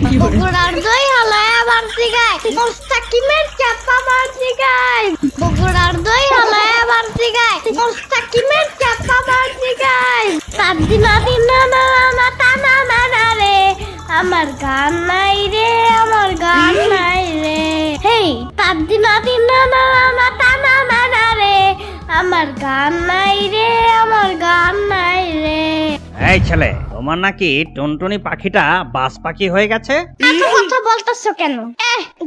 বগুড়ার দই হালায় আবার জিগায় মোস্তাকিমের চাপা মার জিগায় বগুড়ার দই হালায় আবার জিগায় মোস্তাকিমের চাপা মার জিগায় সাদিনা দিনা না না টানা না না রে আমার গান নাই রে আমার গান নাই রে হেই সাদিনা দিনা না না টানা না না রে আমার গান নাই রে আমার গান নাই রে। এই ছেলে, তোমার নাকি টুনটুনি পাখিটা বাস পাখি হয়ে গেছে? এত কথা বলতেছো কেন?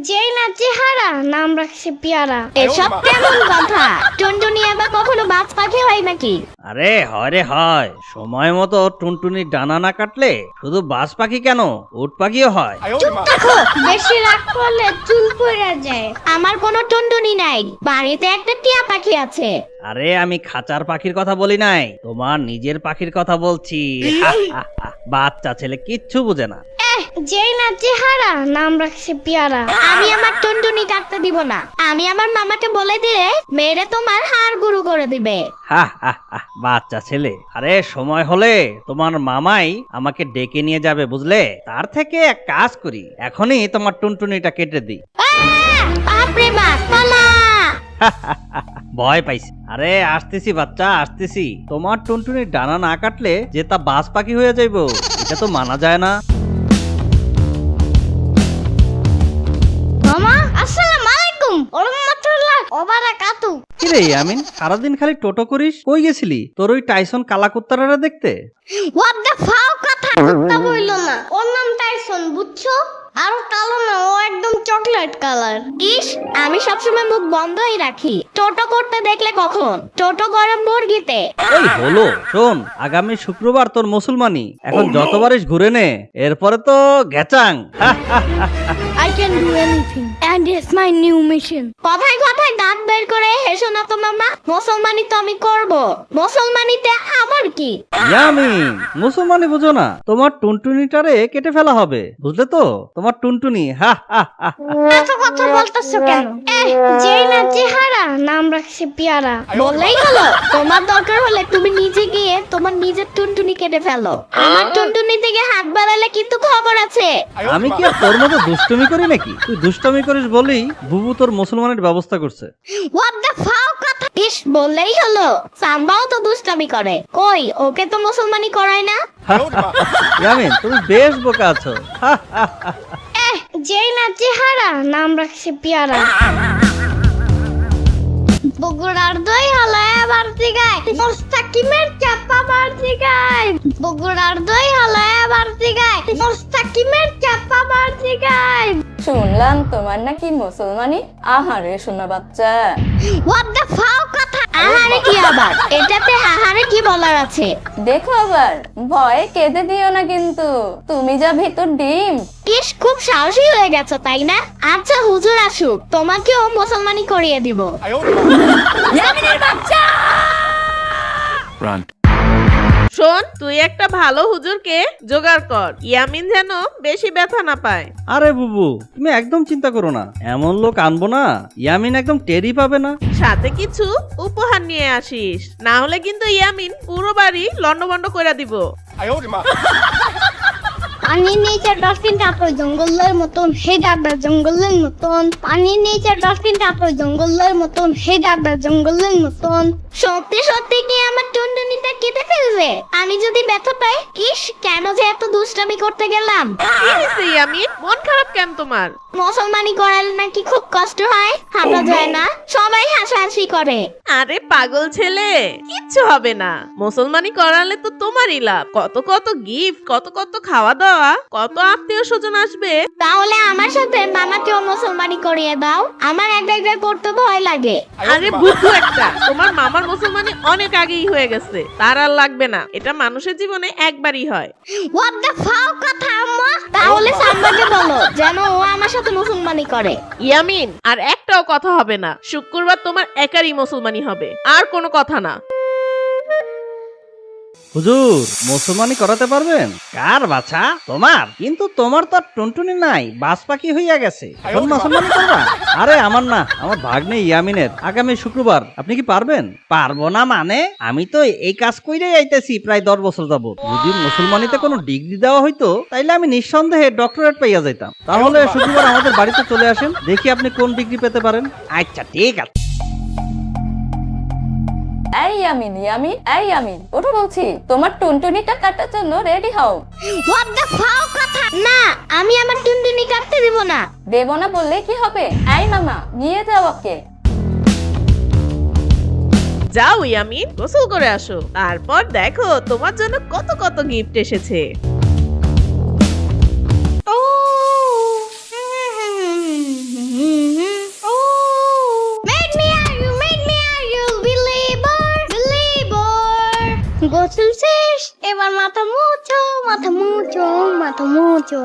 যেই না চেহারা নাম রাখছে পেয়ারা। এসব কেমন কথা? টুনটুনি আবার কখনো বাজ পাখি হয় নাকি? আরে হয় রে হয়, সময় মতো টুনটুনির ডানা না কাটলে শুধু বাস পাখি কেন, উট পাখিও হয়। চুপ থাকো, বেশি রাগ করলে চুল পড়ে যায়। আমার কোনো টুনটুনি নাই, বাড়িতে একটা টিয়া পাখি আছে। আরে আমি খাঁচার পাখির কথা বলি নাই, তোমার নিজের পাখির কথা বলছি। বাচ্চা ছেলে কিচ্ছু বুঝে না। যেই না চেহারা নাম রাখছে পেয়ারা। আমি আমার টুনটুনি কাটতে দিব না। আমি আমার মামাকে বলে দিলে মেয়েরে তোমার হাড় গুঁড়ো করে দিবে। বাচ্চা ছেলে, আরে সময় হলে তোমার মামাই আমাকে ডেকে নিয়ে যাবে বুঝলে। তার থেকে এক কাজ করি, এখনই তোমার টুনটুনিটা কেটে দিই। বাপরে বাপ, পালা। ভয় পাইছি। আরে আসতেছি বাচ্চা, আসতেছি। তোমার টুনটুনির ডানা না কাটলে যে তা বাজ পাখি হয়ে যাইবো, এটা তো মানা যায় না। মামা আসসালামু আলাইকুম ওয়া রাহমাতুল্লাহি ওয়া বারাকাতু। কিরে আমিন, সারাদিন খালি টোটো করিস, কই গেছিলি? তোর ওই টাইসন কালা কুত্তারা দেখতে? হোয়াট দ্য ফাও কথা কুত্তা বইলো না, ওর নাম টাইসন বুঝছো? আর কালো না, ও একদম চকলেট কালার। ইস, আমি সবসময় মুখ বন্ধই রাখি। টোটো করতে দেখলে কখন? টোটো করে মুরগিতে। এই হলো, শোন, আগামী শুক্রবার তোর মুসলমানি। এখন যতবারিস ঘুরে নে, এরপরে তো গেচাং। I can do anything and it's my new mission. কথায় কথায় দাঁত বের করে হেসো না তো মামা। মুসলমানি তো আমি করব। মুসলমানিতে আমার কি? ইয়ামিন, মুসলমানি বুঝো না? তোমার টুনটুনিটারে কেটে ফেলা হবে, বুঝলে তো? তোমার টুনটুনি। এত কথা বলতেছো কেন? যেই না চেহারা নাম রাখছে পেয়ারা। বললেই হলো। তোমার দরকার হলে তুমি নিজে গিয়ে তোমার নিজের টুনটুনি কেটে ফেলো। আমার টুনটুনি থেকে হাত বাড়ালে কিন্তু খবর আছে। আমি কি আর তোর মতো দুষ্টুমি করি নাকি? তুই দুষ্টুমি করিস বলেই বুবু তোর মুসলমানের ব্যবস্থা করছে। হোয়াট দ্য ফাও কথা। ইস, বললেই হলো। সাম্বাও তো দুষ্টামি করে। কই, ওকে তো মুসলমানি করায় না। ইয়ামিন, তুমি বেশ বোকা আছো। যেই না চেহারা নাম রাখছে পেয়ারা। বগুড়ার দই হালায় আবার জিগায় মোস্তাকিমের চাপা মার জিগায় বগুড়ার দই হালায় আবার জিগায় মোস্তাকিমের চাপা মার জিগায়। শুনলাম তোমার নাকি মুসলমানি। আহারে শোনা বাচ্চা। হোয়াট দ্য ফাও কথা। আহারে কি আবার? এটাতে আহারে কি বলার আছে? দেখো আবার ভয়ে কেঁদে দিও না কিন্তু, তুমি যা ভিতর ডিম। ইস, খুব সাহসী হয়ে গেছো তাই না? আচ্ছা হুজুর আসুক, তোমাকেও মুসলমানি করিয়ে দিব। ইয়ামিনের বাচ্চা। শোন, তুই একটা ভালো হুজুরকে জোগাড় কর, ইয়ামিন যেন বেশি ব্যথা না পায়। আরে বুবু, তুমি একদম চিন্তা করো না, এমন লোক আনবো না ইয়ামিন একদম টেরই পাবে না। সাথে কিছু উপহার নিয়ে আসিস, না হলে কিন্তু ইয়ামিন পুরো বাড়ি লন্ডভন্ড করে দিব। পানির নিচে ডলফিনটা তো জঙ্গলের মতন, হে দাদা জঙ্গলের মতন। পানির নিচে ডলফিনটা তো জঙ্গলের মতন, হে দাদা জঙ্গলের মতন। সত্যি সত্যি কি আমার টুনটুনিটা কেটে ফেলবে? আমি যদি ব্যথা পাই? ইস, কেন যে এত দুষ্টামি করতে গেলাম। কি হয়েছে ইয়ামিন, মন খারাপ কেন তোমার? মুসলমানি করালে নাকি খুব কষ্ট হয়, হাঁটা যায় না, সবাই হাসাহাসি করে। আরে পাগল ছেলে, কিচ্ছু হবে না। মুসলমানি করালে তো তোমারই লাভ। কত কত গিফট, কত কত খাওয়া দাওয়া, কত আত্মীয় স্বজন আসবে। তাহলে আমার সাথে মামাকেও মুসলমানি করিয়ে দাও, আমার এক জায়গায় করতে ভয় লাগে। আরে বুদ্ধু একটা, তোমার মামার মুসলমানি অনেক আগেই হয়ে গেছে, তার আর লাগবে না। এটা মানুষের জীবনে একবারই হয়। হোয়াট দ্য ফাও কথা আম্মা। তাহলে সাম্বাকে বলো যেন ও আমার সাথে মুসলমানি করে। ইয়ামিন, আর একটাও কথা হবে না। শুক্রবার তোমার একারই মুসলমানি হবে, আর কোনো কথা না। হুজুর, মুসলমানি করাতে পারবেন? কার বাছা? তোমার? কিন্তু তোমার তো আর টুনটুনি নাই, বাস পাখি হইয়া গেছে, এখন মুসলমানি করবা? আরে আমার না, আমার ভাগ্নে ইয়ামিনের আগামী শুক্রবার। আপনি কি পারবেন? পারবো না মানে? আমি তো এই কাজ কইরাই আইতেছি প্রায় 10 বছর যাবত। যদি মুসলমানিতে কোনো ডিগ্রি দেওয়া হইতো তাইলে আমি নিঃসন্দেহে ডক্টরেট পাইয়া যাইতাম। তাহলে শুক্রবার আমাদের বাড়িতে চলে আসেন, দেখি আপনি কোন ডিগ্রি পেতে পারেন। আচ্ছা ঠিক আছে। এই ইয়ামিন, ইয়ামিন, এই ইয়ামিন, ওঠো বলছি। তোমার টুনটুনিটা কাটার জন্য রেডি হও। হোয়াট দ্য ফাও কথা? না, আমি আমার টুনটুনি কাটতে দিব না। দেব না বললে কি হবে? এই মামা, নিয়ে যাও ওকে। যাও ইয়ামিন, গোসল করে আসো, তারপর দেখো তোমার জন্য কত কত গিফট এসেছে। গোসল শেষ, এবার মাথা মুছো, মাথা মুছো, মাথা মুছো।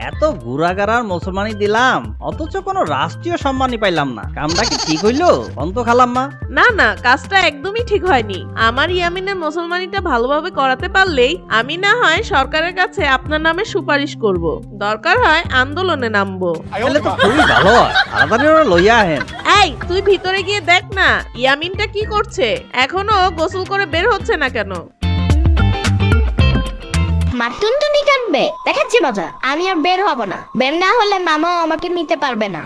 এত গুড়াগাড়ার মুসলমানি দিলাম, অথচ কোনো রাষ্ট্রীয় সম্মানই পাইলাম না। কামটা কি ঠিক হইলো? অন্ত খালাম্মা। না না, কাজটা একদমই ঠিক হয়নি। আমার ইয়ামিনের মুসলমানিটা ভালোভাবে করাতে পারলেই আমি না হয় সরকারের কাছে আপনার নামে সুপারিশ করব, দরকার হয় আন্দোলনে নামবো। তাহলে তো খুবই ভালো হয়, তাড়াতাড়ি ওরা লইয়া আহেন। এই তুই ভিতরে গিয়ে দেখ না ইয়ামিনটা কি করছে, এখনো গোসল করে বের হচ্ছে না কেন? মা টুনটুনি কাটবে, দেখাচ্ছি মজা। আমি আর বের হব না, বের না হলে মামাও আমাকে নিতে পারবে না।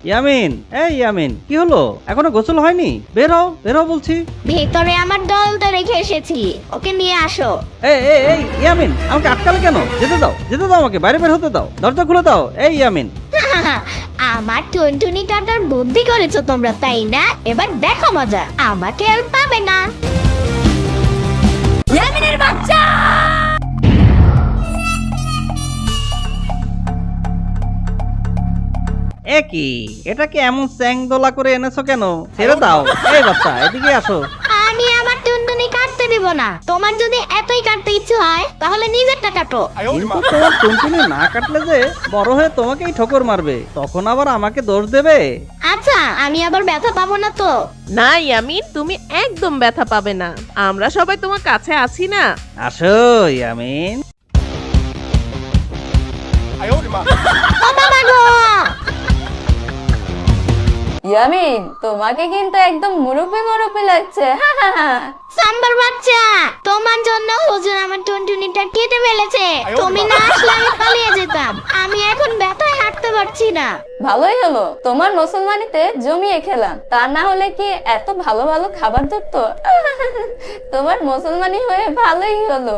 ইয়ামিন, এই ইয়ামিন, কি হলো? এখনো গোসল হয়নি? বের হও, বের হও বলছি। ভেতরে আমার ডলটা রেখে এসেছি, ওকে নিয়ে আসো। এই ইয়ামিন, আমাকে আটকালে কেন? যেতে দাও, যেতে দাও, আমাকে বাইরে বের হতে দাও, দরজা খুলে দাও। এই ইয়ামিন। আমার টুনটুনি কাটার বুদ্ধি করেছো তোমরা, তাই না? এবার দেখো মজা, আমাকে আর পাবে না। ইয়ামিনের বাচ্চা! একই, এটা কি এমন চ্যাং দোলা করে এনেছো কেন? ছেড়ে দাও। এই বাচ্চা, এদিকে আসো। আমি আমার টুনটুনি কাটতে দিব না। তোমার যদি এতই কাটতে ইচ্ছে হয় তাহলে নিজেরটা কাটো। কিন্তু তোমার টুনটুনি না কাটলে যে বড় হয়ে তোমাকেই ঠোকর মারবে, তখন আবার আমাকে দোষ দেবে। আচ্ছা, আমি আবার ব্যথা পাবো না তো? না ইয়ামিন, তুমি একদম ব্যথা পাবে না, আমরা সবাই তোমার কাছে আছি না। আসো ইয়ামিন। ও বাবা গো! ইয়ামিন, তোমাকে কিন্তু একদম মুরব্বি মুরব্বি লাগছে। সাম্বার বাচ্চা, তোমার জন্য হুজুর আমার টুনটুনিটা কেটে ফেলেছে। তুমি না আসলে আমি পালিয়ে যেতাম। আমি এখন ব্যথায় হাঁটতে পারছি না। ভালোই হলো, তোমার মুসলমানিতে জমিয়ে খেলাম, তা না হলে কি এত ভালো ভালো খাবার ধরতো? তোমার মুসলমানি হয়ে ভালোই হলো।